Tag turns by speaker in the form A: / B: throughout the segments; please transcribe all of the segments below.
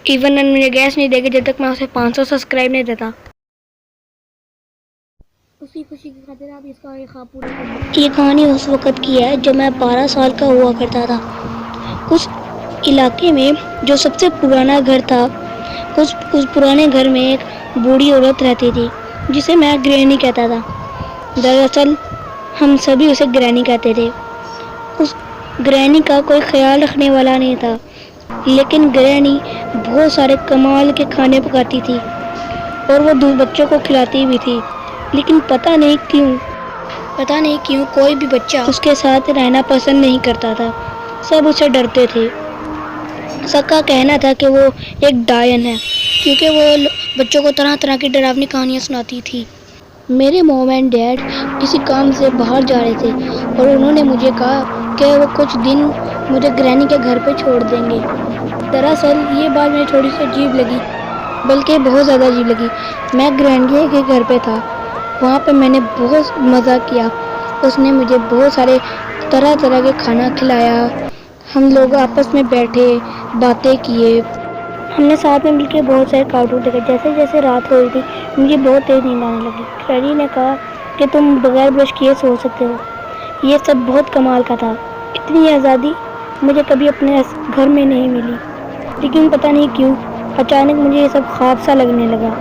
A: Even مجھے gas نہیں دے گی جب تک میں اسے 500 سبسکرائب نہیں دیتا. اسی خوشی کی خاطر آپ اس کا خواب پورا کر دیں. یہ کہانی اس وقت کی ہے جب میں 12 سال کا ہوا کرتا تھا. اس علاقے میں جو سب سے پرانا گھر تھا، اس پرانے گھر میں ایک بوڑھی عورت رہتی تھی جسے میں گرینی کہتا تھا. دراصل ہم سبھی اسے گرینی کہتے تھے. اس گرینی کا کوئی خیال رکھنے والا نہیں تھا، لیکن گرینی بہت سارے کمال کے کھانے پکاتی تھی اور وہ بچوں کو کھلاتی بھی تھی. لیکن پتہ نہیں کیوں کوئی بھی بچہ اس کے ساتھ رہنا پسند نہیں کرتا تھا. سب اسے ڈرتے تھے. سب کا کہنا تھا کہ وہ ایک ڈائن ہے کیونکہ وہ بچوں کو طرح طرح کی ڈراؤنی کہانیاں سناتی تھی. میرے موم اینڈ ڈیڈ کسی کام سے باہر جا رہے تھے اور انہوں نے مجھے کہا کہ وہ کچھ دن مجھے گرینی کے گھر پہ چھوڑ دیں گے. دراصل یہ بات مجھے تھوڑی سی عجیب لگی، بلکہ بہت زیادہ عجیب لگی. میں گرینی کے گھر پہ تھا. وہاں پہ میں نے بہت مزہ کیا. اس نے مجھے بہت سارے طرح طرح کے کھانا کھلایا. ہم لوگ آپس میں بیٹھے، باتیں کیے. ہم نے ساتھ میں مل کے بہت سارے کارٹون دیکھے. جیسے جیسے رات ہو رہی تھی مجھے بہت تیز نیند آنے لگی. گرینی نے کہا کہ تم بغیر برش کیے سو سکتے ہو. یہ سب بہت کمال کا تھا. اتنی آزادی مجھے کبھی اپنے گھر میں نہیں ملی. لیکن پتہ نہیں کیوں اچانک مجھے یہ سب خواب سا لگنے لگا.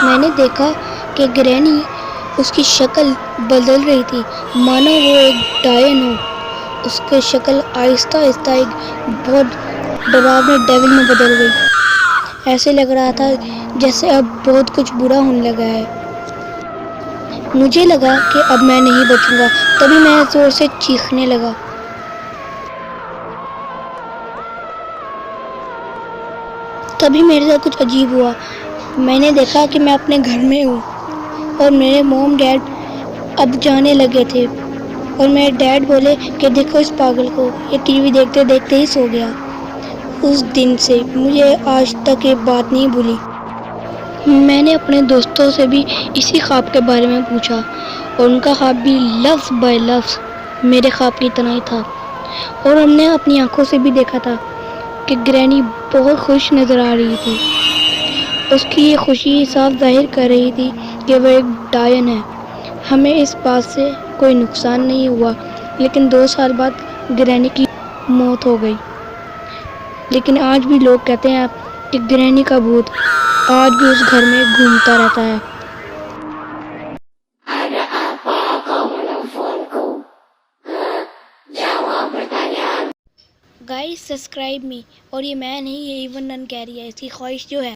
A: میں نے دیکھا کہ گرینی اس کی شکل بدل رہی تھی، مانو وہ ایک ڈائن ہو. اس کی شکل آہستہ آہستہ ایک بہت ڈراؤنے ڈیول میں بدل گئی. ایسے لگ رہا تھا جیسے اب بہت کچھ برا ہونے لگا ہے. مجھے لگا کہ اب میں نہیں بچوں گا. تبھی میں زور سے چیخنے لگا. تبھی میرے ساتھ کچھ عجیب ہوا. میں نے دیکھا کہ میں اپنے گھر میں ہوں اور میرے موم ڈیڈ اب جانے لگے تھے اور میرے ڈیڈ بولے کہ دیکھو اس پاگل کو، یہ ٹی وی دیکھتے دیکھتے ہی سو گیا. اس دن سے مجھے آج تک یہ بات نہیں بھولی. میں نے اپنے دوستوں سے بھی اسی خواب کے بارے میں پوچھا اور ان کا خواب بھی لفظ بائی لفظ میرے خواب کی طرح ہی تھا. اور ہم نے اپنی آنکھوں سے بھی دیکھا تھا کہ گرینی بہت خوش نظر آ رہی تھی. اس کی یہ خوشی صاف ظاہر کر رہی تھی کہ وہ ایک ڈائن ہے. ہمیں اس بات سے کوئی نقصان نہیں ہوا، لیکن 2 سال بعد گرینی کی موت ہو گئی. لیکن آج بھی لوگ کہتے ہیں کہ گرینی کا بھوت آج بھی اس گھر میں گھومتا رہتا ہے. گائز سبسکرائب می. اور یہ میں نہیں، یہ ایون نن کہہ رہی ہے. اس کی خواہش جو ہے